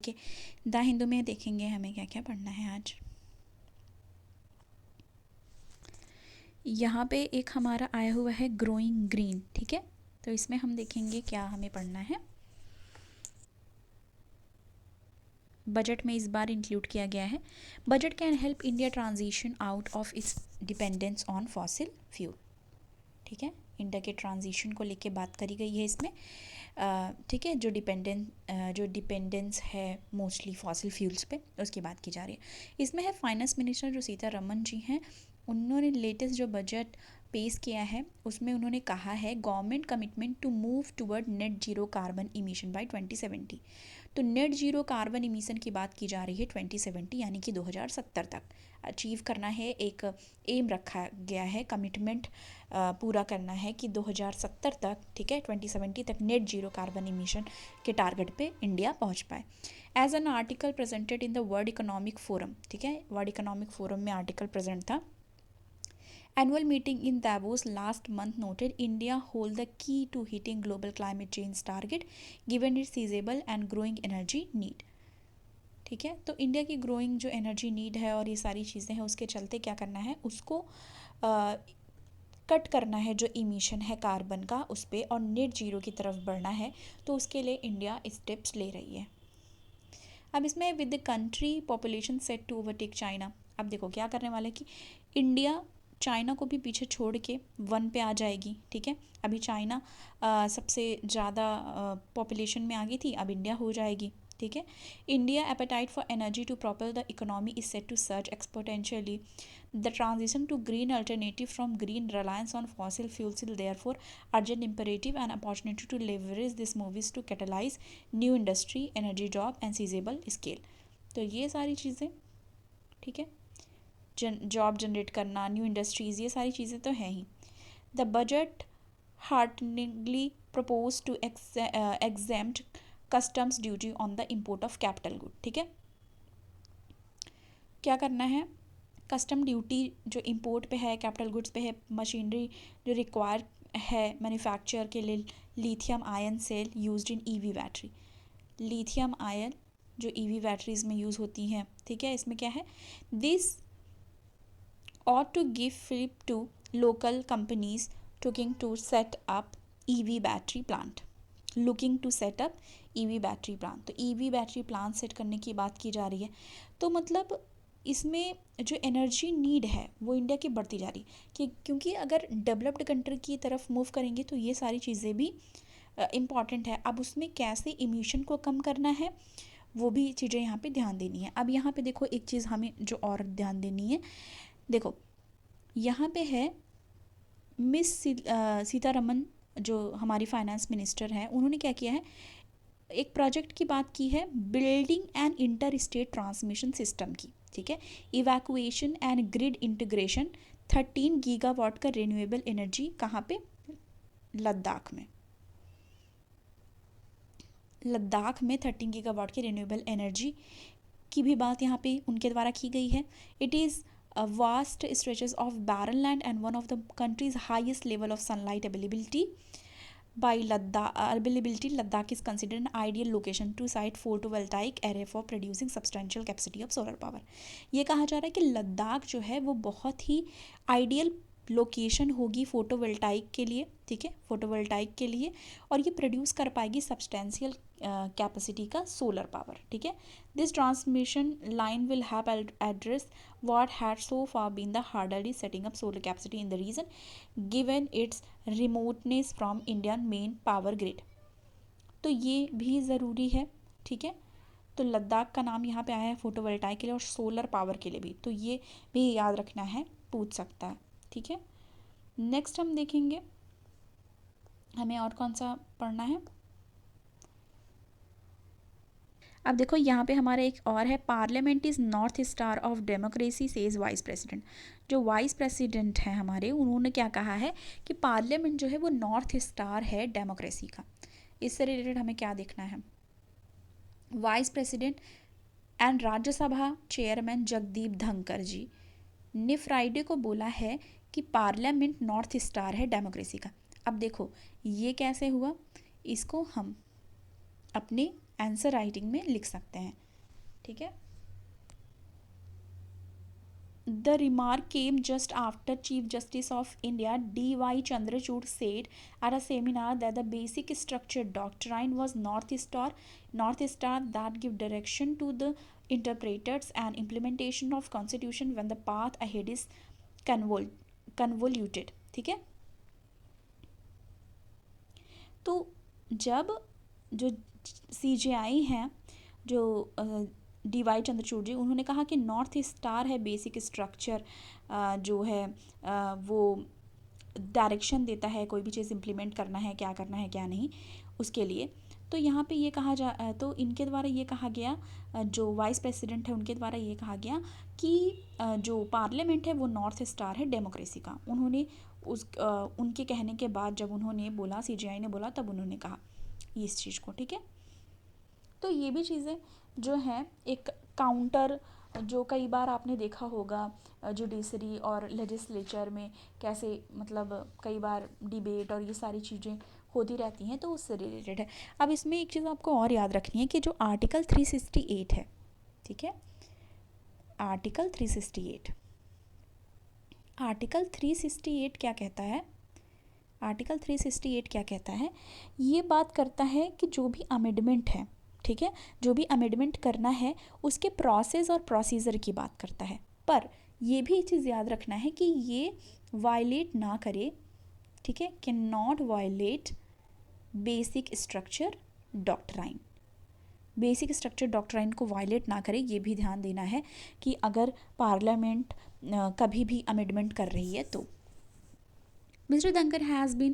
के द हिंदू में देखेंगे हमें क्या क्या पढ़ना है आज। यहाँ पे एक हमारा आया हुआ है ग्रोइंग ग्रीन, ठीक है। तो इसमें हम देखेंगे क्या हमें पढ़ना है। बजट में इस बार इंक्लूड किया गया है, budget can help India transition out of its dependence on fossil fuel, ठीक है। इंडिया के ट्रांजिशन को लेके बात करी गई है इसमें, ठीक है। जो डिपेंडेंस है मोस्टली फॉसिल फ्यूल्स पे, उसकी बात की जा रही है। इसमें है फाइनेंस मिनिस्टर जो सीतारमन जी हैं, उन्होंने लेटेस्ट जो बजट पेश किया है उसमें उन्होंने कहा है government commitment to move toward net zero carbon emission by 2070। तो नेट जीरो कार्बन इमिशन की बात की जा रही है 2070 यानी कि 2070 तक अचीव करना है। एक एम रखा गया है, कमिटमेंट पूरा करना है कि 2070 तक, ठीक है, 2070 तक नेट जीरो कार्बन इमिशन के टारगेट पे इंडिया पहुंच पाए। As an article presented in the world economic forum, ठीक है, वर्ल्ड इकोनॉमिक फोरम में आर्टिकल प्रेजेंट था। Annual meeting in Davos last month noted India hold the key to hitting global climate change target given its feasible and growing energy need, ठीक है। तो India की growing जो energy need है और ये सारी चीज़ें हैं उसके चलते क्या करना है, उसको कट करना है जो इमिशन है कार्बन का उस पर, और नेट जीरो की तरफ बढ़ना है। तो उसके लिए इंडिया स्टेप्स ले रही है। अब इसमें with the country population set to overtake China, अब देखो क्या करने वाले कि इंडिया चाइना को भी पीछे छोड़ के 1 पे आ जाएगी, ठीक है। अभी चाइना सबसे ज़्यादा पॉपुलेशन में आ गई थी, अब इंडिया हो जाएगी, ठीक है। India appetite for energy to propel the economy is set to search exponentially. The transition to green alternative from green reliance on fossil fuels is therefore urgent imperative and opportunity to leverage this moves to catalyze new industry, energy job and seizable scale। तो ये सारी चीज़ें, ठीक है, job generate करना, new industries, ये सारी चीज़ें तो हैं ही। The budget hearteningly propose to exempt customs duty on the import of capital good, ठीक है। क्या करना है, कस्टम ड्यूटी जो इंपोर्ट पे है, कैपिटल गुड्स पे है, मशीनरी जो रिक्वायर है मैन्युफैक्चर के लिए, lithium ion cell used in EV battery, lithium ion जो ईवी बैटरीज में यूज़ होती हैं, ठीक है। इसमें क्या है, this ought to give flip to local companies looking to set up EV battery plant, looking to set up EV battery plant। तो EV बैटरी प्लांट सेट करने की बात की जा रही है। तो मतलब इसमें जो एनर्जी नीड है वो इंडिया की बढ़ती जा रही है कि क्योंकि अगर डेवलप्ड कंट्री की तरफ मूव करेंगे तो ये सारी चीज़ें भी इम्पॉर्टेंट है। अब उसमें कैसे इमिशन को कम करना है वो भी चीज़ें यहाँ पे ध्यान देनी है। अब यहाँ पे देखो एक चीज़ हमें जो और ध्यान देनी है, देखो यहाँ पे है मिस सीतारमन जो हमारी फाइनेंस मिनिस्टर हैं, उन्होंने क्या किया है, एक प्रोजेक्ट की बात की है, building and inter state transmission system की, ठीक है, evacuation and grid integration 13 gigawatt का रिन्यूएबल एनर्जी, कहाँ पे, लद्दाख में। लद्दाख में 13 गीगावाट की रिन्यूएबल एनर्जी की भी बात यहाँ पे उनके द्वारा की गई है। It is a vast stretches of barren land and one of the country's highest level of sunlight availability by Ladakh is considered an ideal location to site photovoltaic array for producing substantial capacity of solar power। ये कहा जा रहा है कि लद्दाख जो है वो बहुत ही आइडियल लोकेशन होगी फोटोवोल्टाइक के लिए, ठीक है, फोटोवोल्टाइक के लिए, और ये प्रोड्यूस कर पाएगी सब्सटेंशियल कैपेसिटी का सोलर पावर, ठीक है। This transmission line will have address what had so far been the hardest setting up solar capacity in the region given its remoteness from Indian main power grid। तो ये भी ज़रूरी है, ठीक है। तो लद्दाख का नाम यहाँ पे आया है फोटोवोल्टाइक के लिए और सोलर पावर के लिए भी, तो ये भी याद रखना है, पूछ सकता है, ठीक है। नेक्स्ट हम देखेंगे हमें और कौन सा पढ़ना है। अब देखो यहाँ पे हमारा एक और है, parliament is north star of democracy says vice president. जो वाइस प्रेसिडेंट हैं हमारे, उन्होंने क्या कहा है कि पार्लियामेंट जो है वो नॉर्थ स्टार है डेमोक्रेसी का। इससे रिलेटेड हमें क्या देखना है, vice president and Rajya Sabha chairman Jagdeep Dhankhar ji ने फ्राइडे को बोला है कि पार्लियामेंट नॉर्थ स्टार है डेमोक्रेसी का। अब देखो ये कैसे हुआ, इसको हम अपने आंसर राइटिंग में लिख सकते हैं, ठीक है। The remark came just after Chief Justice of India D.Y. Chandrachud said at a seminar that the basic structure doctrine was North Star that give direction to the interpreters and implementation of constitution when the path ahead is convoluted, ठीक है। तो जब जो CJI हैं, जो D.Y. Chandrachud जी, उन्होंने कहा कि नॉर्थ स्टार है बेसिक स्ट्रक्चर, जो है वो डायरेक्शन देता है कोई भी चीज़ इम्प्लीमेंट करना है क्या नहीं उसके लिए। तो यहाँ पे ये कहा तो इनके द्वारा ये कहा गया, जो वाइस प्रेसिडेंट है उनके द्वारा ये कहा गया कि जो पार्लियामेंट है वो नॉर्थ स्टार है डेमोक्रेसी का। उन्होंने उनके कहने के बाद जब उन्होंने बोला, CJI ने बोला, तब उन्होंने कहा इस चीज़ को, ठीक है। तो ये भी चीज़ें जो है एक काउंटर, जो कई बार आपने देखा होगा जुडिशरी और लेजिस्लेचर में कैसे मतलब कई बार डिबेट और ये सारी चीज़ें होती रहती हैं, तो उससे रिलेटेड है। अब इसमें एक चीज़ आपको और याद रखनी है कि जो आर्टिकल 368 है, ठीक है, आर्टिकल 368 क्या कहता है? आर्टिकल 368 क्या कहता है? ये बात करता है कि जो भी अमेंडमेंट है, ठीक है, जो भी अमेंडमेंट करना है उसके प्रोसेस और प्रोसीजर की बात करता है। पर ये भी चीज़ याद रखना है कि ये वायलेट ना करे, ठीक है, can not violate basic structure doctrine. Basic structure doctrine को वायलेट ना करे, ये भी ध्यान देना है कि अगर पार्लियामेंट कभी भी अमेंडमेंट कर रही है तो। Mr. Dhankar has been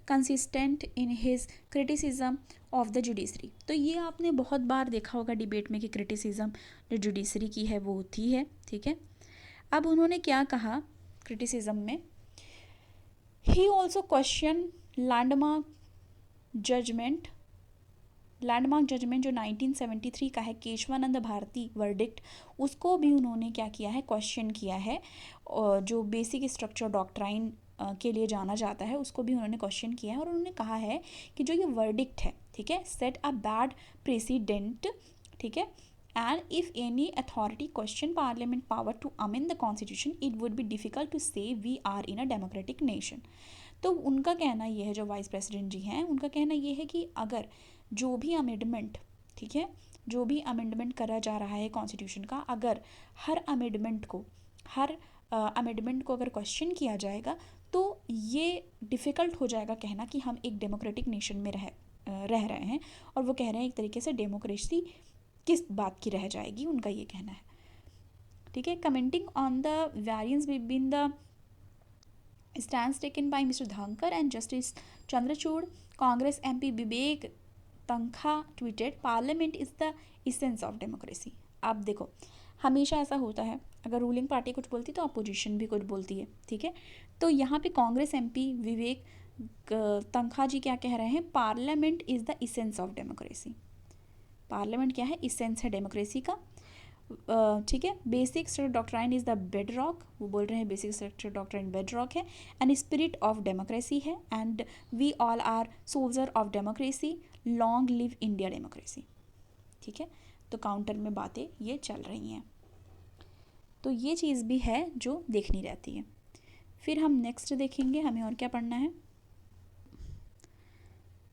consistent in his criticism of the judiciary। तो ये आपने बहुत बार देखा होगा डिबेट में कि क्रिटिसिज्म जो जुडिशरी की है वो होती है, ठीक है। अब उन्होंने क्या कहा क्रिटिसिज्म में? He also question landmark judgement जो 1973 का है, केशवानंद भारती वर्डिक्ट, उसको भी उन्होंने क्या किया है, क्वेश्चन किया है। और जो बेसिक स्ट्रक्चर डॉक्ट्राइन के लिए जाना जाता है उसको भी उन्होंने क्वेश्चन किया है। और उन्होंने कहा है कि जो ये वर्डिक्ट है, ठीक है, सेट अ बैड प्रेसिडेंट, ठीक है, and if any authority question parliament power to amend the constitution it would be difficult to say we are in a democratic nation. तो उनका कहना ये है, जो वाइस प्रेसिडेंट जी हैं, उनका कहना ये है कि अगर जो भी अमेंडमेंट, ठीक है, जो भी अमेंडमेंट करा जा रहा है कॉन्स्टिट्यूशन का, अगर हर अमेंडमेंट को अगर क्वेश्चन किया जाएगा तो ये डिफ़िकल्ट हो जाएगा कहना कि हम एक डेमोक्रेटिक नेशन में रह रहे हैं। और वो कह रहे हैं एक तरीके से डेमोक्रेसी किस बात की रह जाएगी, उनका ये कहना है, ठीक है। Commenting on the variance between the stands taken by mister Dhankhar and justice Chandrachud, Congress MP Vivek Tankha tweeted parliament is the essence of democracy. अब देखो, हमेशा ऐसा होता है, अगर रूलिंग पार्टी कुछ बोलती तो अपोजिशन भी कुछ बोलती है, ठीक है। तो यहाँ पे कांग्रेस MP विवेक तंखा जी क्या कह रहे हैं? Parliament is the essence of democracy. Parliament क्या है? इसेंस है डेमोक्रेसी का, ठीक है। Basic structure doctrine is the bedrock, वो बोल रहे हैं basic structure doctrine bedrock है, एंड स्पिरिट ऑफ डेमोक्रेसी है, and we all are soldier of democracy, long live India democracy, ठीक है। तो काउंटर में बातें ये चल रही हैं, तो ये चीज़ भी है जो देखनी रहती है। फिर हम नेक्स्ट देखेंगे हमें और क्या पढ़ना है।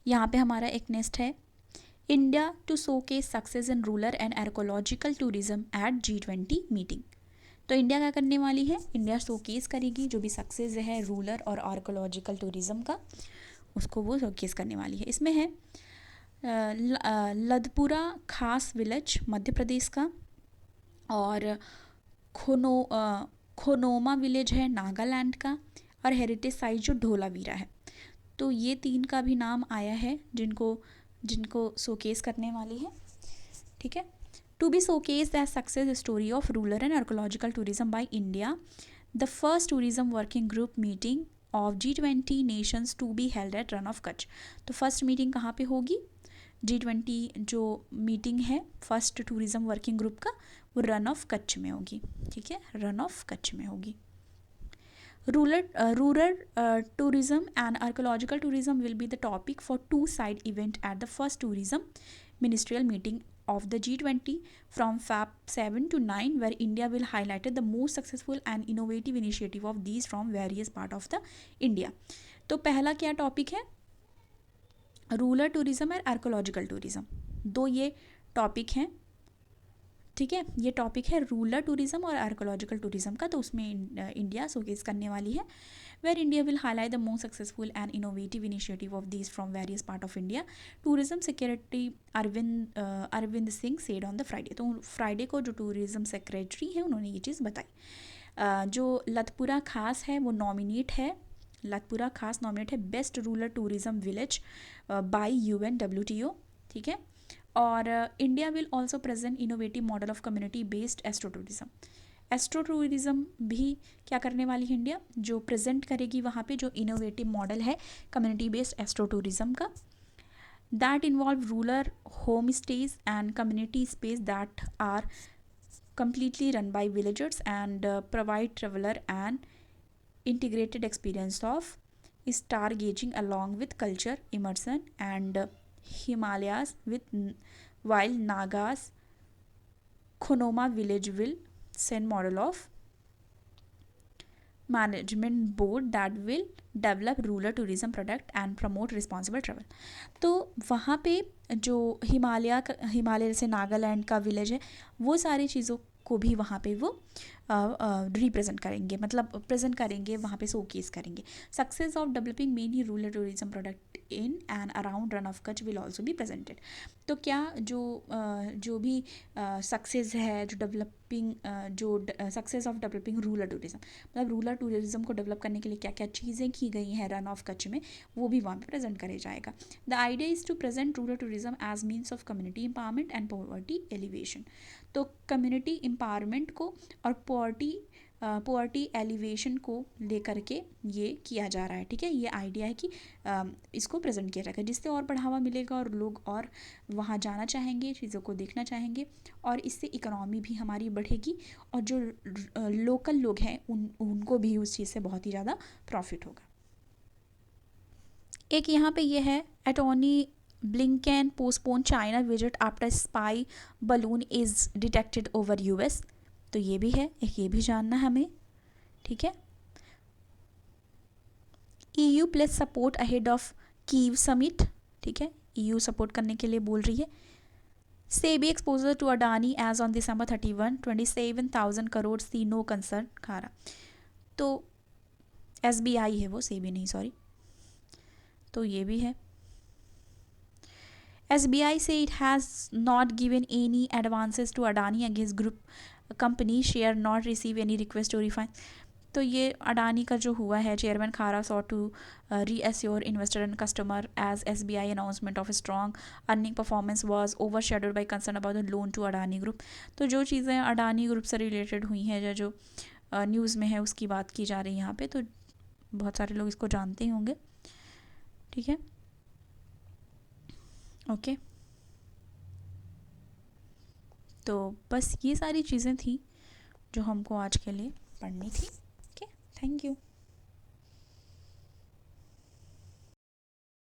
यहाँ पे हमारा एक नेक्स्ट है, India to showcase success in rural and archaeological tourism at G20 meeting. तो इंडिया क्या करने वाली है? इंडिया शोकेस करेगी जो भी सक्सेस है रूरल और आर्कोलॉजिकल टूरिज्म का, उसको वो शोकेस करने वाली है। इसमें है लदपुरा खास विलेज मध्य प्रदेश का, और खोनोमा विलेज है नागालैंड का, और हेरिटेज साइट जो धोलावीरा है। तो ये 3 का भी नाम आया है जिनको शोकेस करने वाली है, ठीक है। To be showcase the success story of rural and archaeological tourism by India, the first tourism working group meeting of G20 nations to be held at Rann of Kutch. तो फर्स्ट मीटिंग कहाँ पे होगी? G20 जो मीटिंग है first tourism working group का, वो run of Kutch में होगी, ठीक है, रन ऑफ कच्छ में होगी। Rural tourism and archaeological tourism will be the topic for 2 side event at the first tourism ministerial meeting of the G20 from Feb 7 to 9, where India will highlight the most successful and innovative initiative of these from various part of the India. तो पहला क्या topic है, rural tourism और archaeological tourism, दो ये topic हैं, ठीक है। ये टॉपिक है रूरल टूरिज्म और आर्कोलॉजिकल टूरिज्म का, तो उसमें इंडिया शोकेस करने वाली है। Where India will highlight the most successful and innovative initiative of these from various part of India, tourism secretary Arvind Singh said on the Friday. तो फ्राइडे को जो टूरिज्म सेक्रेटरी है उन्होंने ये चीज़ बताई। जो लतपुरा खास है वो नॉमिनेट है, लतपुरा खास नॉमिनेट है best rural tourism village bye UNWTO, ठीक है। और India will also present innovative model of community based astro tourism. Astro tourism भी क्या करने वाली है इंडिया, जो प्रेजेंट करेगी वहाँ पे जो इनोवेटिव मॉडल है कम्युनिटी बेस्ड एस्ट्रो टूरिज्म का, that involve rural home stage and community space that are completely run by villagers and provide traveler an integrated experience of stargazing along with culture immersion and Himalayas with while Nagas Khonoma village will send model of management board that will develop rural tourism product and promote responsible travel। तो वहाँ पे जो हिमालय से नागालैंड का village है वो सारी चीज़ों को भी वहाँ पे वो रिप्रेजेंट करेंगे, मतलब प्रेजेंट करेंगे, वहाँ पे शोकेस करेंगे। Success of developing many rural tourism product in and around run of Kutch will also be presented. तो क्या जो भी सक्सेस है, जो डेवलपिंग जो success of developing rural tourism, मतलब रूरल टूरिज्म को डेवलप करने के लिए क्या क्या चीज़ें की गई हैं रन ऑफ कच्छ में, वो भी वहाँ पे प्रेजेंट करे जाएगा। The idea is to present rural tourism as means of community empowerment and poverty elevation. तो कम्युनिटी एम्पावरमेंट को और पॉवर्टी एलिवेशन को लेकर के ये किया जा रहा है, ठीक है। ये आइडिया है कि इसको प्रेजेंट किया जाएगा, जिससे और बढ़ावा मिलेगा और लोग और वहाँ जाना चाहेंगे, चीज़ों को देखना चाहेंगे, और इससे इकोनॉमी भी हमारी बढ़ेगी, और जो लोकल लोग हैं उनको भी उस चीज़ से बहुत ही ज़्यादा प्रॉफिट होगा। एक यहाँ पे ये है, attorney Blinken postpone China visit after spy balloon is detected over US। तो ये भी है, ये भी जानना हमें, ठीक है। EU plus support ahead of Kyiv summit, ठीक है, EU सपोर्ट करने के लिए बोल रही है। SEBI exposure to Adani as on December 31, 27,000 crore see no concern खारा। तो SBI है वो, सेबी नहीं, सॉरी। तो ये भी है। SBI say it has not given any advances to Adani against group company share not receive any request to refund। तो ये अडानी का जो हुआ है, chairman Khara saw to reassure investor and customer as SBI announcement of strong earning performance was overshadowed by concern about the loan to Adani group. तो जो चीज़ें Adani group से रिलेटेड हुई हैं या जो न्यूज़ में है उसकी बात की जा रही है यहाँ पे, तो बहुत सारे लोग इसको जानते ही होंगे, ठीक है, ओके। तो बस ये सारी चीज़ें थी जो हमको आज के लिए पढ़नी थी, ओके, थैंक यू।